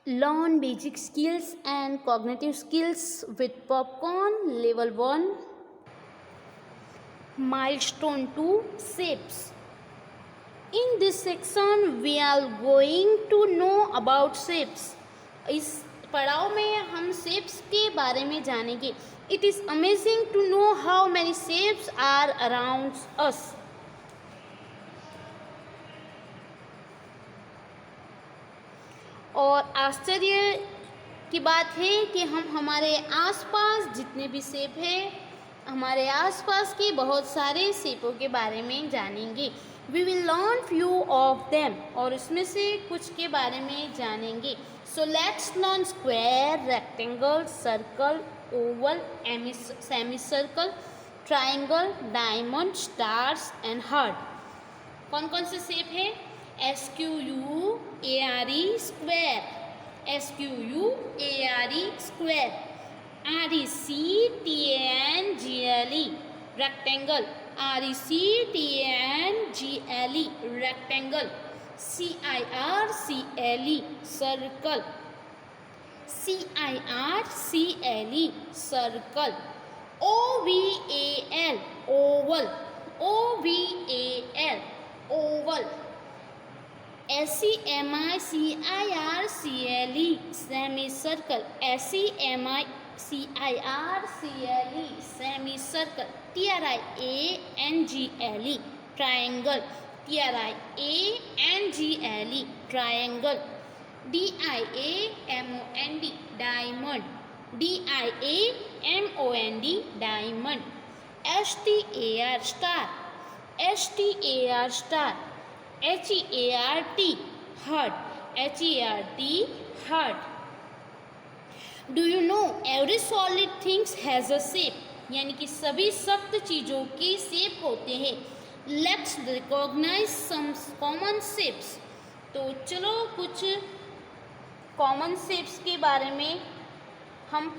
Learn basic skills and cognitive skills with Popcorn Level 1. Milestone 2 Shapes. In this section we are going to know about shapes. इस पड़ाव में हम shapes के बारे में जानेंगे. It is amazing to know how many shapes are around us. और आश्चर्य की बात है कि हम हमारे आसपास जितने भी शेप हैं, हमारे आसपास के बहुत सारे शेपों के बारे में जानेंगे. We will learn few of them, और उसमें से कुछ के बारे में जानेंगे. So let's learn square, rectangle, circle, oval, semicircle, triangle, diamond, stars and heart. कौन कौन से शेप है? SQUARE square, SQUARE square, RECTANGLE rectangle, RECTANGLE rectangle, CIRCLE circle, CIRCLE circle, OVAL oval, OVAL oval, SEMICIRCLE semicircle, SEMICIRCLE semicircle, TRIANGLE triangle, TRIANGLE triangle, DIAMOND diamond, DIAMOND diamond, STAR star, STAR star, HEART heart, HEART heart. Do you know every solid things has a shape, यानी कि सभी सख्त चीज़ों के shape होते हैं. Let's recognise some common shapes. तो चलो कुछ कॉमन शेप्स के बारे में हम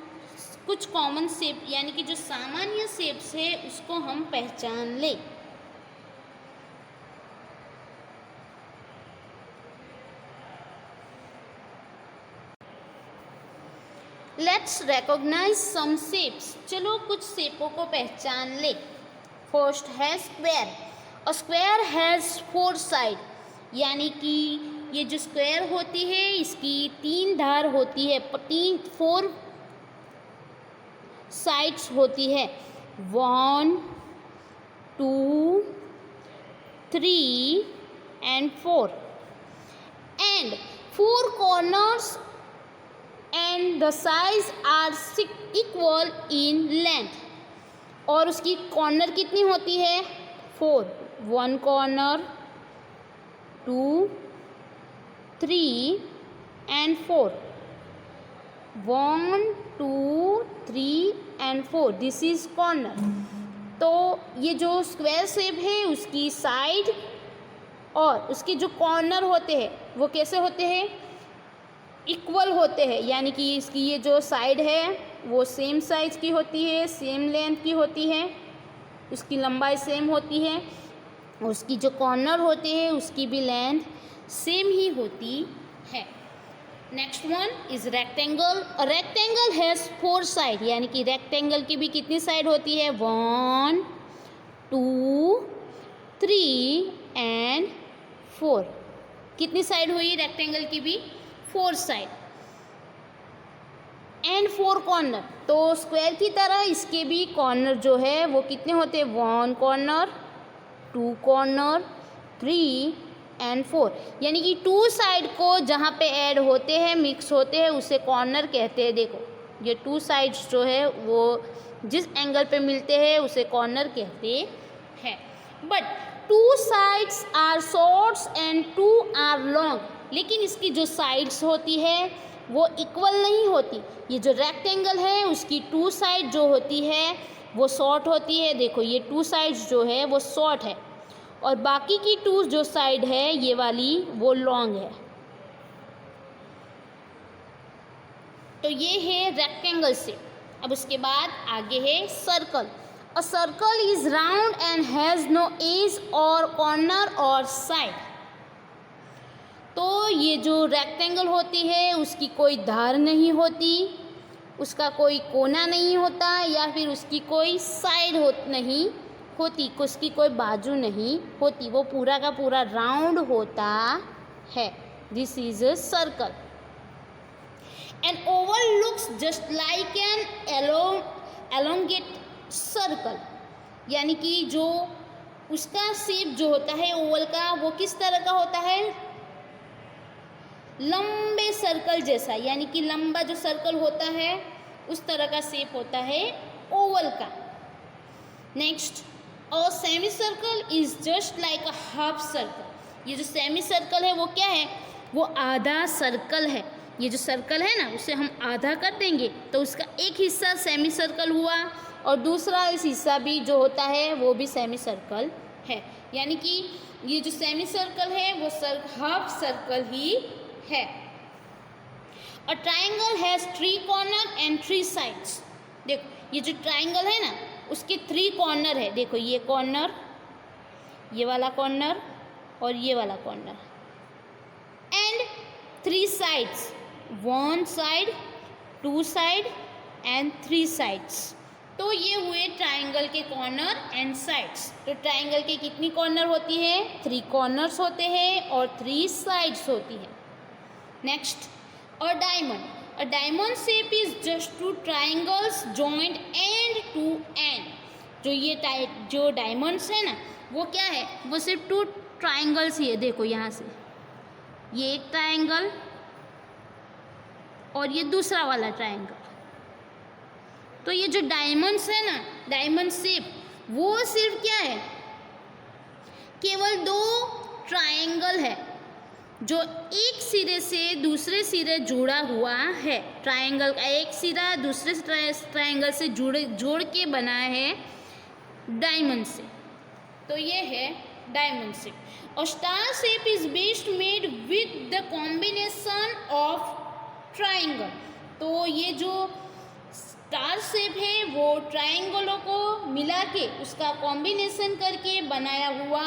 कुछ कॉमन शेप यानी कि जो सामान्य शेप्स है उसको हम पहचान लें. Let's recognise some shapes. चलो कुछ शेपों को पहचान ले. फर्स्ट है square. A square has 4 side, यानी कि ये जो स्क्वायर होती है इसकी 3 धार होती है, 4 साइड्स होती है. 1 2 3 and 4 and 4 corners and the sides are equal in length. और उसकी कॉर्नर कितनी होती है? 4. 1 corner, 2 3 and 4. 1 2 3 and 4. This is corner. तो ये जो स्क्वायर शेप है उसकी साइड और उसके जो कॉर्नर होते हैं वो कैसे होते हैं? इक्वल होते हैं, यानी कि इसकी ये जो साइड है वो सेम साइज की होती है, सेम लेंथ की होती है, उसकी लंबाई सेम होती है. उसकी जो कॉर्नर होते हैं उसकी भी लेंथ सेम ही होती है. Next one is rectangle. Rectangle has 4 side, यानी कि रेक्टेंगल की भी कितनी साइड होती है? 1 2 3 and 4. कितनी साइड हुई रेक्टेंगल की भी? 4 साइड एंड 4 कॉर्नर. तो स्क्वायर की तरह इसके भी कॉर्नर जो है वो कितने होते हैं? 1 कॉर्नर, 2 कॉर्नर, 3 and 4. यानी कि 2 साइड को जहाँ पे ऐड होते हैं, मिक्स होते हैं, उसे कॉर्नर कहते हैं. देखो ये 2 साइड्स जो है वो जिस एंगल पे मिलते हैं उसे कॉर्नर कहते हैं. But 2 sides are shorts and 2 are long. लेकिन इसकी जो साइड्स होती है वो इक्वल नहीं होती. ये जो रेक्टेंगल है उसकी 2 साइड जो होती है वो शॉर्ट होती है. देखो ये 2 साइड्स जो है वो शॉर्ट है और बाकी की 2 जो साइड है ये वाली वो लॉन्ग है. तो ये है रेक्टेंगल से. अब उसके बाद आगे है circle. A circle is round and has no edge और कॉर्नर और साइड. तो ये जो रेक्टेंगल होती है उसकी कोई धार नहीं होती, उसका कोई कोना नहीं होता, या फिर उसकी कोई साइड नहीं होती, उसकी कोई बाजू नहीं होती, वो पूरा का पूरा राउंड होता है। This is a circle. An oval looks just like an elongate circle, यानी कि जो उसका शेप जो होता है ओवल का वो किस तरह का होता है, लंबे सर्कल जैसा, यानी कि लंबा जो सर्कल होता है उस तरह का शेप होता है ओवल का। नेक्स्ट, और semi circle is just like a half circle. ये जो सेमी सर्कल है वो क्या है, वो आधा सर्कल है। ये जो सर्कल है ना उसे हम आधा कर देंगे तो उसका एक हिस्सा सेमी सर्कल हुआ और दूसरा इस हिस्सा भी जो होता है वो भी सेमी सर्कल है, यानी कि ये जो सेमी सर्कल है वो हाफ सर्कल ही है। A triangle has 3 corner and 3 sides. देखो ये जो ट्राइंगल है ना उसके 3 कॉर्नर है। देखो ये कॉर्नर, ये वाला कॉर्नर और ये वाला corner, and 3 sides, 1 side, 2 side and 3 sides. तो ये हुए ट्राइंगल के कॉर्नर एंड साइड्स। तो ट्राइंगल के कितनी कॉर्नर होती है, 3 कॉर्नर्स होते हैं और 3 साइड्स होती है। Next, a diamond. A diamond shape is just 2 triangles joint end to end. जो ये जो डायमंड्स है ना वो क्या है, वो सिर्फ 2 ट्राइंगल्स ही है। देखो यहाँ से ये एक ट्राइंगल और ये दूसरा वाला ट्राइंगल। तो ये जो डायमंड्स है ना, डायमंड शेप, वो सिर्फ क्या है, केवल 2 ट्राइंगल है जो एक सिरे से दूसरे सिरे जुड़ा हुआ है। ट्राइंगल का एक सिरा दूसरे ट्राइंगल से जोड़ के बना है डायमंड से। तो ये है डायमंड शेप। और star shape is best made with the combination of triangle. तो ये जो स्टार शेप है वो ट्राइंगलों को मिला के उसका कॉम्बिनेशन करके बनाया हुआ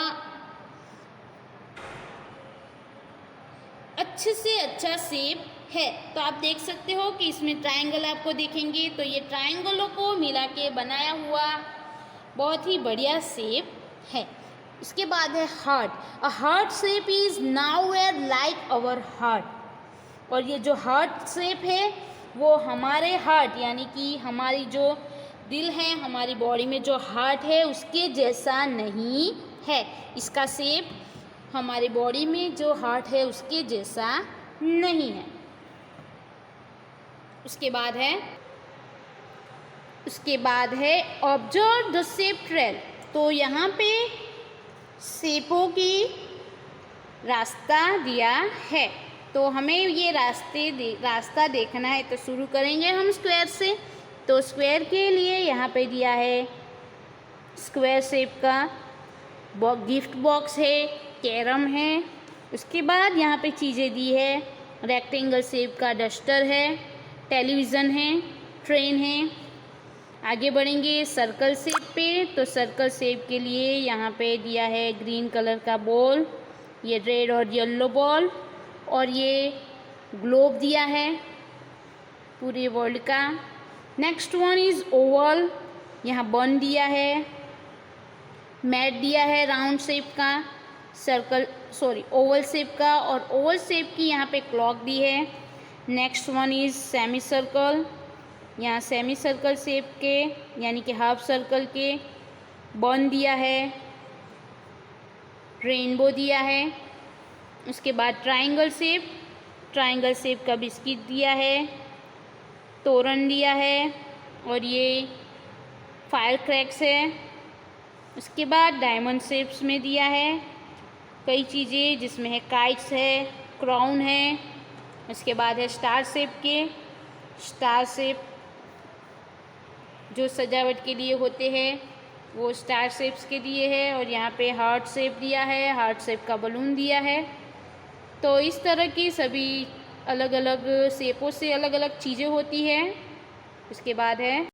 अच्छे से अच्छा शेप है। तो आप देख सकते हो कि इसमें ट्राइंगल आपको दिखेंगे, तो ये ट्राइंगलों को मिला के बनाया हुआ बहुत ही बढ़िया शेप है। इसके बाद है heart. A heart shape is now where like our heart. और ये जो हार्ट शेप है वो हमारे हार्ट यानी कि हमारी जो दिल है, हमारी बॉडी में जो हार्ट है उसके जैसा नहीं है। इसका शेप हमारी बॉडी में जो हार्ट है उसके जैसा नहीं है। उसके बाद है ऑब्जर्व द शेप ट्रेल। तो यहाँ पे शेपों की रास्ता दिया है, तो हमें ये रास्ता देखना है। तो शुरू करेंगे हम स्क्वायर से। तो स्क्वायर के लिए यहाँ पे दिया है स्क्वायर शेप का गिफ्ट बॉक्स है, कैरम है। उसके बाद यहाँ पे चीज़ें दी है, रेक्टेंगल शेप का डस्टर है, टेलीविज़न है, ट्रेन है। आगे बढ़ेंगे सर्कल शेप पे। तो सर्कल शेप के लिए यहाँ पे दिया है ग्रीन कलर का बॉल, ये रेड और येलो बॉल, और ये ग्लोब दिया है पूरे वर्ल्ड का। नेक्स्ट वन इज़ ओवल, यहाँ बन दिया है, मैट दिया है राउंड शेप का, ओवल शेप का, और ओवल शेप की यहाँ पे क्लॉक दी है। Next one is semi circle, यहाँ सेमी सर्कल शेप के यानी कि हाफ सर्कल के बन दिया है, रेनबो दिया है। उसके बाद ट्राइंगल शेप का बिस्किट दिया है, तोरण दिया है, और ये फायर क्रैक्स है। उसके बाद डायमंड शेप्स में दिया है कई चीज़ें, जिसमें है काइट्स है, क्राउन है। उसके बाद है स्टार शेप जो सजावट के लिए होते हैं वो स्टार शेप्स के दिए है, और यहाँ पे हार्ट शेप दिया है, हार्ट शेप का बलून दिया है। तो इस तरह की सभी अलग अलग शेपों से अलग अलग चीज़ें होती है। उसके बाद है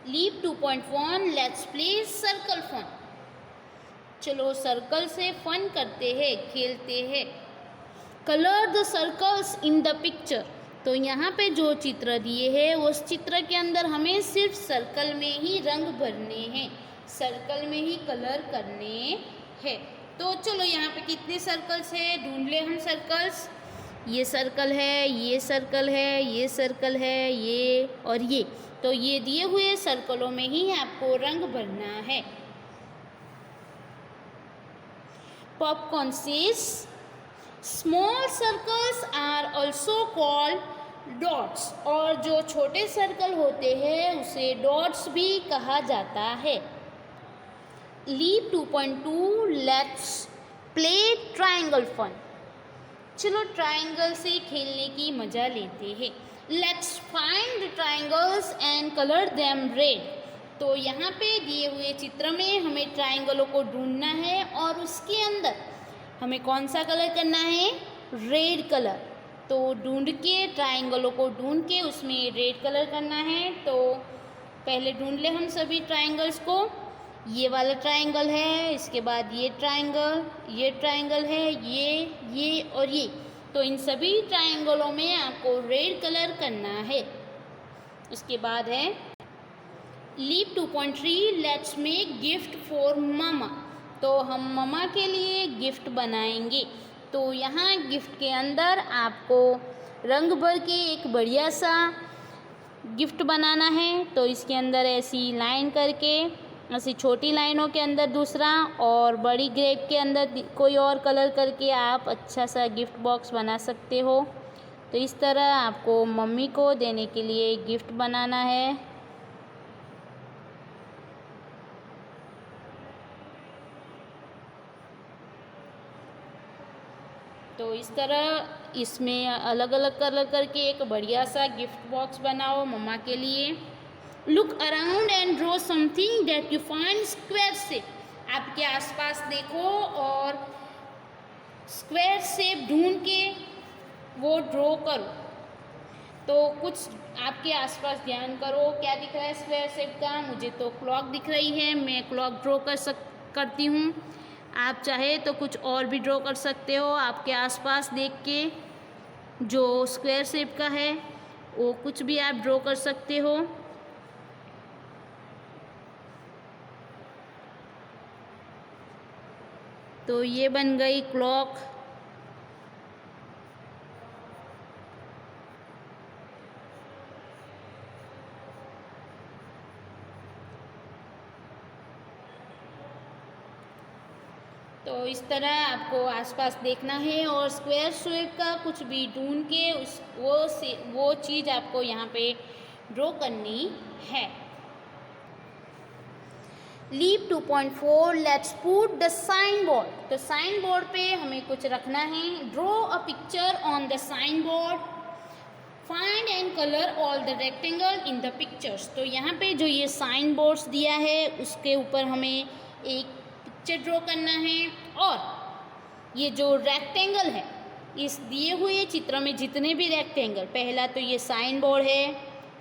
leave 2.1 let's play circle fun. चलो सर्कल से फन करते हैं, खेलते हैं। Colour the circles in the picture. तो यहाँ पे जो चित्र दिए हैं उस चित्र के अंदर हमें सिर्फ सर्कल में ही रंग भरने हैं, सर्कल में ही कलर करने हैं। तो चलो यहाँ पे कितने सर्कल्स है ढूंढ ले हम सर्कल्स। ये सर्कल है, ये सर्कल है, ये सर्कल है, ये और ये। तो ये दिए हुए सर्कलों में ही आपको रंग भरना है। Popcorn says small circles are also called dots. और जो छोटे सर्कल होते हैं उसे डॉट्स भी कहा जाता है। Leave 2.2 let's play triangle fun. चलो ट्राइंगल से खेलने की मजा लेते हैं। Let's find the triangles and colour them red. तो यहाँ पे दिए हुए चित्र में हमें ट्राइंगलों को ढूंढना है और उसके अंदर हमें कौन सा कलर करना है, रेड कलर। तो ढूंढ के ट्राइंगलों को ढूंढ के उसमें रेड कलर करना है। तो पहले ढूंढ ले हम सभी ट्राइंगल्स को। ये वाला ट्राइंगल है, इसके बाद ये ट्राइंगल है, ये और ये। तो इन सभी ट्राइंगलों में आपको रेड कलर करना है। उसके बाद है लीव 2.3 let's make gift for mama. तो हम ममा के लिए गिफ्ट बनाएंगे। तो यहाँ गिफ्ट के अंदर आपको रंग भर के एक बढ़िया सा गिफ्ट बनाना है। तो इसके अंदर ऐसी लाइन करके, ऐसी छोटी लाइनों के अंदर दूसरा और बड़ी ग्रेप के अंदर कोई और कलर करके आप अच्छा सा गिफ्ट बॉक्स बना सकते हो। तो इस तरह आपको मम्मी को देने के लिए गिफ्ट बनाना है। तो इस तरह इसमें अलग अलग कलर करके एक बढ़िया सा गिफ्ट बॉक्स बनाओ मम्मा के लिए। Look around and draw something that you find square shape. आपके आसपास देखो और स्क्वायर शेप ढूंढ के वो ड्रॉ करो। तो कुछ आपके आसपास ध्यान करो क्या दिख रहा है स्क्वायर शेप का। मुझे तो क्लॉक दिख रही है, मैं क्लॉक ड्रॉ करती हूँ। आप चाहे तो कुछ और भी ड्रॉ कर सकते हो आपके आसपास देख के। जो स्क्वायर शेप का है वो कुछ भी आप ड्रॉ कर सकते हो। तो ये बन गई क्लॉक। तो इस तरह आपको आसपास देखना है और स्क्वायर शेप का कुछ भी ढूंढ के वो चीज़ आपको यहाँ पे ड्रॉ करनी है। Leave 2.4 let's put the sign board. तो साइन बोर्ड पे हमें कुछ रखना है। Draw a picture on the sign board, find and colour all the rectangle in the pictures. तो यहाँ पे जो ये साइन बोर्ड्स दिया है उसके ऊपर हमें एक पिक्चर ड्रॉ करना है। और ये जो रेक्टेंगल है इस दिए हुए चित्र में जितने भी रेक्टेंगल, पहला तो ये साइन बोर्ड है,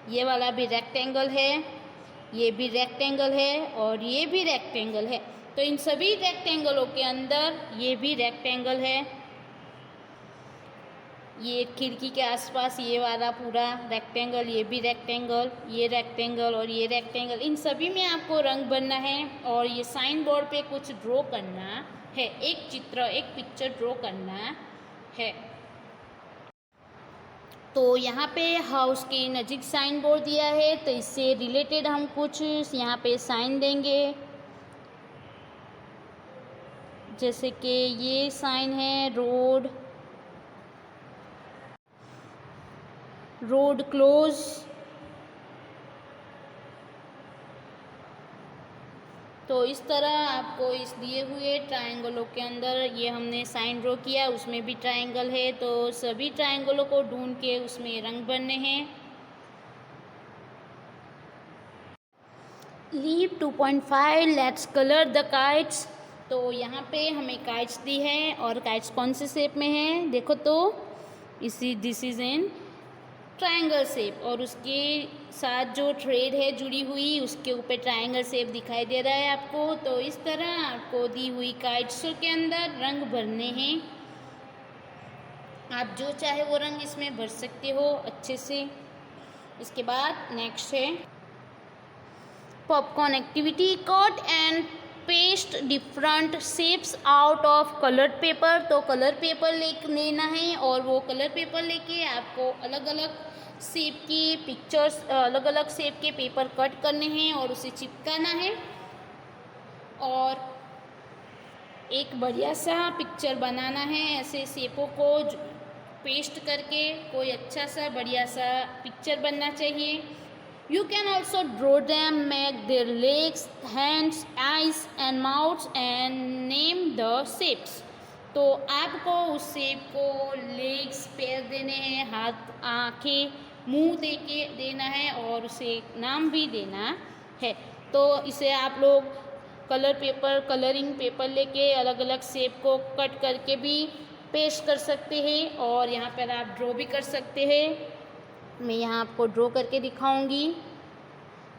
ये वाला भी रेक्टेंगल है, ये भी रेक्टेंगल है और ये भी रेक्टेंगल है। तो इन सभी रेक्टेंगलों के अंदर ये भी रेक्टेंगल है। ये खिड़की के आसपास ये वाला पूरा रेक्टेंगल, ये भी रेक्टेंगल, ये रेक्टेंगल और ये रेक्टेंगल। इन सभी में आपको रंग भरना है और ये साइन बोर्ड पे कुछ ड्रॉ करना है, एक चित्र, एक पिक्चर ड्रॉ करना है। तो यहाँ पे हाउस के नज़दीक साइन बोर्ड दिया है तो इससे रिलेटेड हम कुछ यहाँ पे साइन देंगे। जैसे कि ये साइन है रोड क्लोज। तो इस तरह आपको इस दिए हुए ट्रायंगलों के अंदर ये हमने साइन ड्रॉ किया, उसमें भी ट्रायंगल है तो सभी ट्रायंगलों को ढूंढ के उसमें रंग भरने हैं। Leave 2.5 let's colour the kites. तो यहाँ पे हमें काइट्स दी है और काइट्स कौन से शेप में है देखो तो this is in triangle shape और उसके साथ जो थ्रेड है जुड़ी हुई उसके ऊपर ट्रायंगल शेप दिखाई दे रहा है आपको। तो इस तरह आपको दी हुई काइट्स के अंदर रंग भरने हैं। आप जो चाहे वो रंग इसमें भर सकते हो अच्छे से। इसके बाद नेक्स्ट है popcorn activity. Cut and paste different shapes out of coloured paper. तो कलर पेपर लेना है और वो कलर पेपर लेके आपको अलग अलग शेप के पिक्चर्स, अलग अलग शेप के पेपर कट करने हैं और उसे चिपकाना है और एक बढ़िया सा पिक्चर बनाना है। ऐसे शेपों को पेस्ट करके कोई अच्छा सा बढ़िया सा पिक्चर बनना चाहिए। You can also draw them, make their legs, hands, eyes and mouths and name the shapes. तो आपको उस शेप को लेग्स पैर देने हैं, हाथ आँखें मुंह देना है और उसे नाम भी देना है। तो इसे आप लोग कलरिंग पेपर लेके अलग अलग शेप को कट करके भी पेस्ट कर सकते हैं और यहाँ पर आप ड्रॉ भी कर सकते हैं। मैं यहाँ आपको ड्रॉ करके दिखाऊंगी।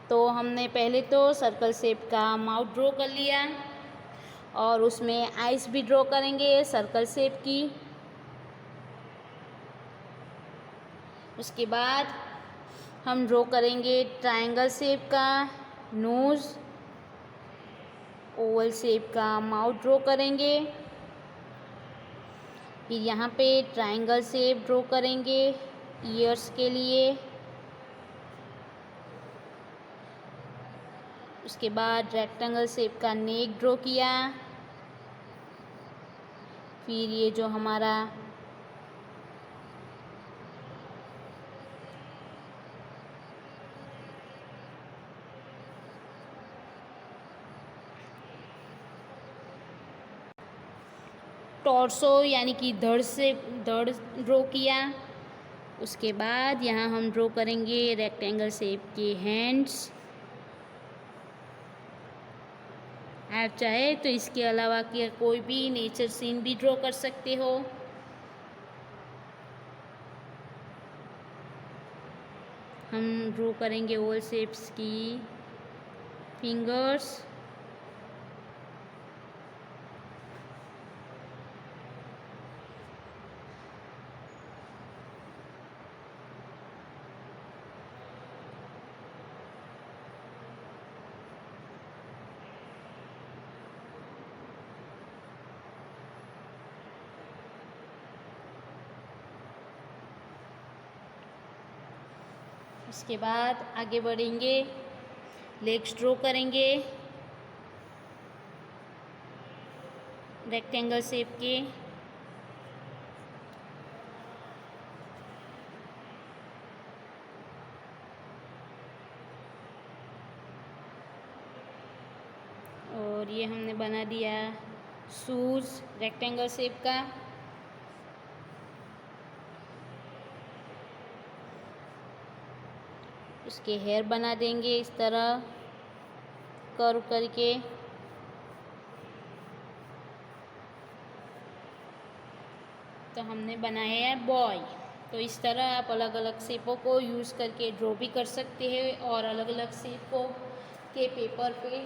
तो हमने पहले तो सर्कल शेप का माउथ ड्रॉ कर लिया और उसमें आइस भी ड्रॉ करेंगे सर्कल शेप की। उसके बाद हम ड्रॉ करेंगे ट्रायंगल शेप का नोज़, ओवल शेप का माउथ ड्रॉ करेंगे। फिर यहाँ पे ट्रायंगल शेप ड्रॉ करेंगे ईयर्स के लिए। उसके बाद रेक्टेंगल शेप का नेक ड्रॉ किया। फिर ये जो हमारा टॉर्सो यानी कि धड़ ड्रॉ किया। उसके बाद यहाँ हम ड्रॉ करेंगे रेक्टेंगल शेप के हैंड्स। आप चाहे तो इसके अलावा कि कोई भी नेचर सीन भी ड्रॉ कर सकते हो। हम ड्रॉ करेंगे ओवल शेप्स की फिंगर्स। उसके बाद आगे बढ़ेंगे, लेग्स ड्रॉ करेंगे रेक्टेंगल शेप के। और ये हमने बना दिया शूज़ रेक्टेंगल शेप का। उसके हेयर बना देंगे इस तरह कर्व करके। तो हमने बनाया है बॉय। तो इस तरह आप अलग अलग शेपों को यूज़ करके ड्रॉ भी कर सकते हैं और अलग अलग शेपों के पेपर पे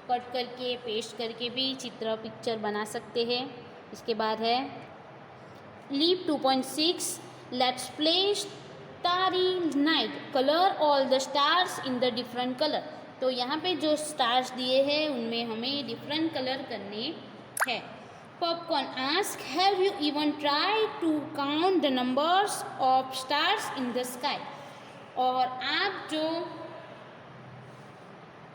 कट करके पेस्ट करके भी पिक्चर बना सकते हैं। इसके बाद है leap 2.6 let's play starry night colour all the stars in the different colour. तो यहाँ पे जो स्टार्स दिए हैं उनमें हमें डिफरेंट कलर करने हैं। Popcorn ask have you even try to count the numbers of stars in the sky. और आप जो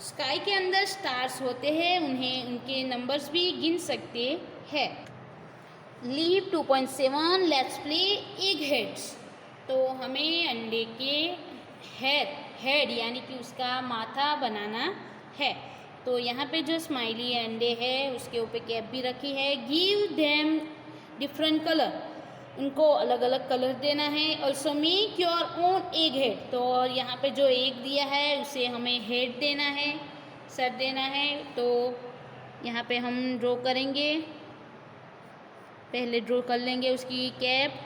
स्काई के अंदर स्टार्स होते हैं उनके नंबर्स भी गिन सकते हैं। Leave 2.7 let's play egg heads. तो हमें अंडे के हेड यानी कि उसका माथा बनाना है। तो यहाँ पे जो स्माइली अंडे है उसके ऊपर कैप भी रखी है। गिव देम डिफरेंट कलर, उनको अलग अलग कलर देना है। Also make your own egg head. तो और यहाँ पे जो एग दिया है उसे हमें हेड देना है, सर देना है। तो यहाँ पे हम ड्रॉ करेंगे, पहले ड्रॉ कर लेंगे उसकी कैप।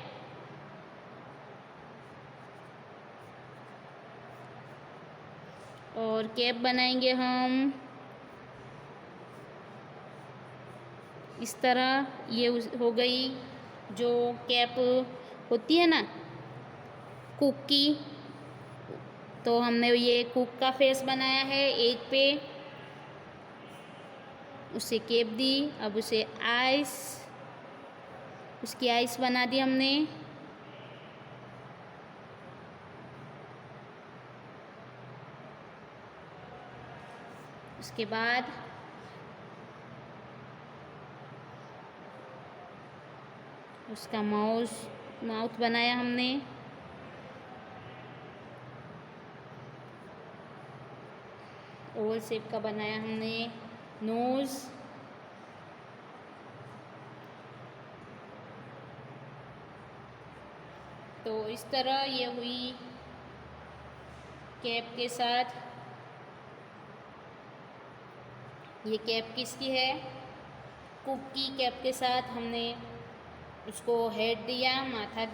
और कैप बनाएंगे हम इस तरह। ये हो गई जो कैप होती है ना कुक की, तो हमने ये कुक का फेस बनाया है एग पे, उसे केप दी, अब उसे आइस, उसकी आइस बना दी हमने। उसके बाद उसका माउथ बनाया हमने। ओवल शेप का बनाया हमने नोज़। तो इस तरह ये हुई कैप के साथ। ये कैप किसकी है? कुक की कैप के साथ हमने उसको हेड दिया, माथा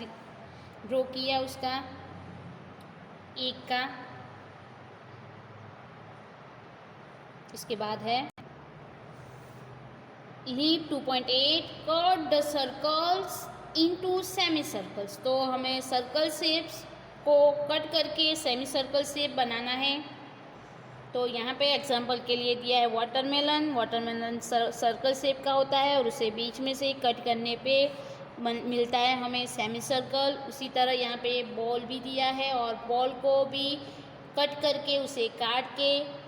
ड्रॉ किया उसका एक का। इसके बाद है leave 2.8 cut the circles into semi circles. तो हमें सर्कल शेप्स को कट करके सेमी सर्कल शेप बनाना है। तो यहाँ पे एग्जांपल के लिए दिया है वाटरमेलन सर्कल शेप का होता है और उसे बीच में से कट करने पे मिलता है हमें सेमी सर्कल। उसी तरह यहाँ पे बॉल भी दिया है और बॉल को भी कट करके उसे काट के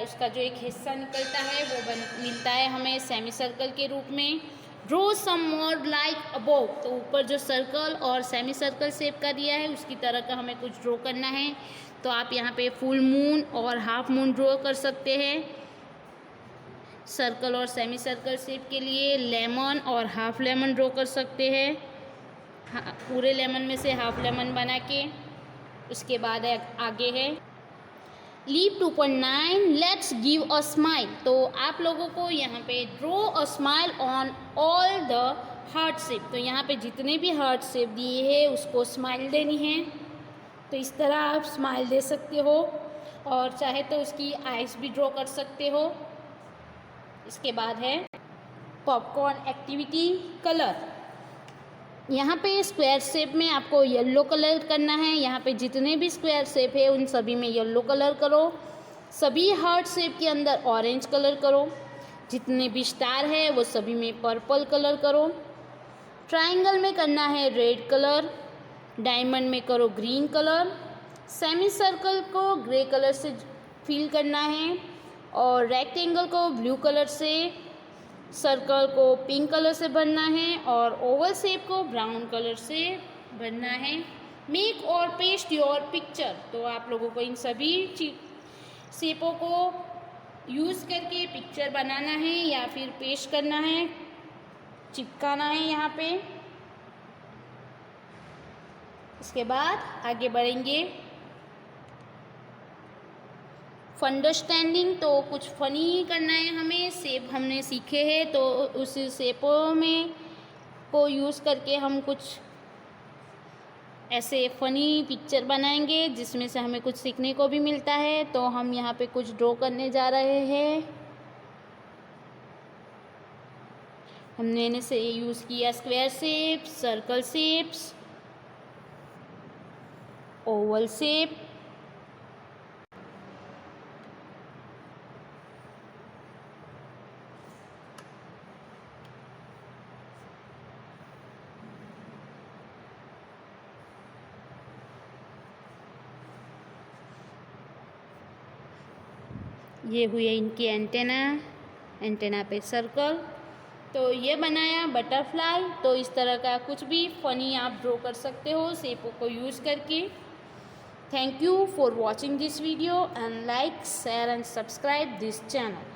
उसका जो एक हिस्सा निकलता है वो मिलता है हमें सेमी सर्कल के रूप में। Draw some more like above. तो ऊपर जो सर्कल और सेमी सर्कल शेप का दिया है उसकी तरह का हमें कुछ ड्रॉ करना है। तो आप यहाँ पे फुल मून और हाफ मून ड्रॉ कर सकते हैं। सर्कल और सेमी सर्कल शेप के लिए लेमन और हाफ लेमन ड्रॉ कर सकते हैं, पूरे लेमन में से हाफ लेमन बना के। उसके बाद आगे है leave 2.9 let's give a smile. तो आप लोगों को यहाँ पे draw a smile on all the heart shape. तो यहाँ पे जितने भी हार्ट शेप दिए हैं उसको स्माइल देनी है। तो इस तरह आप स्माइल दे सकते हो और चाहे तो उसकी आइज भी ड्रॉ कर सकते हो। इसके बाद है पॉपकॉर्न एक्टिविटी कलर। यहाँ पे स्क्वायर शेप में आपको येलो कलर करना है। यहाँ पे जितने भी स्क्वायर शेप है उन सभी में येलो कलर करो। सभी हार्ट शेप के अंदर ऑरेंज कलर करो। जितने भी स्टार है वो सभी में पर्पल कलर करो। ट्रायंगल में करना है रेड कलर। डायमंड में करो ग्रीन कलर। सेमी सर्कल को ग्रे कलर से फिल करना है और रेक्टेंगल को ब्लू कलर से, सर्कल को पिंक कलर से भरना है और ओवल शेप को ब्राउन कलर से भरना है। मेक और पेस्ट योर पिक्चर। तो आप लोगों को इन सभी शेपों को यूज़ करके पिक्चर बनाना है या फिर पेस्ट करना है, चिपकाना है यहाँ पे। इसके बाद आगे बढ़ेंगे अंडरस्टैंडिंग। तो कुछ फ़नी करना है हमें। शेप हमने सीखे हैं तो उस शेपों में को यूज़ करके हम कुछ ऐसे फ़नी पिक्चर बनाएंगे जिसमें से हमें कुछ सीखने को भी मिलता है। तो हम यहाँ पे कुछ ड्रॉ करने जा रहे हैं। हमने से यूज़ किया square shape, circle shapes, Oval shape, ये हुए इनकी एंटेना पे सर्कल। तो ये बनाया बटरफ्लाई। तो इस तरह का कुछ भी फ़नी आप ड्रॉ कर सकते हो शेपों को यूज़ करके। Thank you for watching this video and like, share and subscribe this channel.